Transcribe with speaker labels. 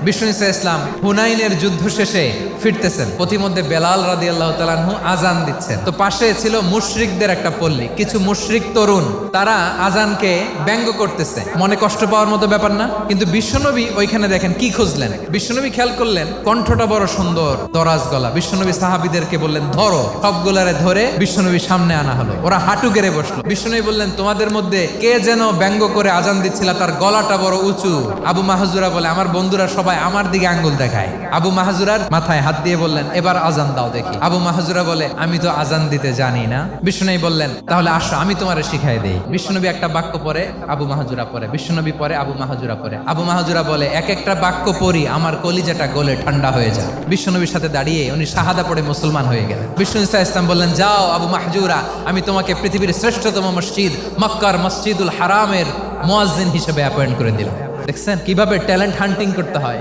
Speaker 1: বিষ্ণু ইসলাম হুনাইনের যুদ্ধ শেষে ফিরতেছেন, পথিমধ্যে বেলাল রাদিয়াল্লাহু তাআলা আনহু আজান দিচ্ছেন। তো পাশে ছিল মুশরিকদের একটা পল্লী, কিছু মুশরিক তরুণ তারা আজানকে ব্যঙ্গ করতেছে। মনে কষ্ট পাওয়ার মতো ব্যাপার না, কিন্তু বিশ্বনবী ওইখানে দেখেন কি খুঁজলেন। বিশ্বনবী খেয়াল করলেন কণ্ঠটা বড় সুন্দর, দরাজ গলা। বিশ্বনবী সাহাবীদেরকে বললেন ধরো, সবগুলারে ধরে বিশ্বনবী সামনে আনা হলো। ওরা হাঁটু গেড়ে বসলো। বিশ্বনবী বললেন তোমাদের মধ্যে কে যেন ব্যঙ্গ করে আজান দিচ্ছিল, তার গলাটা বড় উঁচু। আবু মাহজুরা বলে আমার বন্ধুরা সবাই আমার দিকে আঙ্গুল দেখায়। আবু মাহজুরার মাথায় হাত দিয়ে বললেন এবার আজান দাও দেখি। আবু মাহজুরা বলে আমি তো আজান দিতে জানি না। বিশ্বনবী বললেন তাহলে আসো আমি তোমারে শিখাই দেই। বিশ্বনবী একটা বাক্য পড়ে, আবু মাহজুরা পড়ে, বিশ্বনবী পড়ে, আবু মাহজুরা পড়ে। আবু মাহজুরা বলে এক একটা বাক্য পড়ি আমার কলিজাটা গলে ঠান্ডা হয়ে যায়। বিশ্বনবীর সাথে দাঁড়িয়ে উনি শাহাদা পড়ে মুসলমান হয়ে গেলেন। বিষ্ণু ইসলাম বললেন যাও আবু মাহজুরা, আমি তোমাকে পৃথিবীর শ্রেষ্ঠতম মসজিদ মক্কার মসজিদুল হারামের মুয়াজ্জিন হিসেবে অ্যাপয়েন্ট করে দিলাম। দেখছেন কিভাবে ট্যালেন্ট হান্টিং করতে হয়।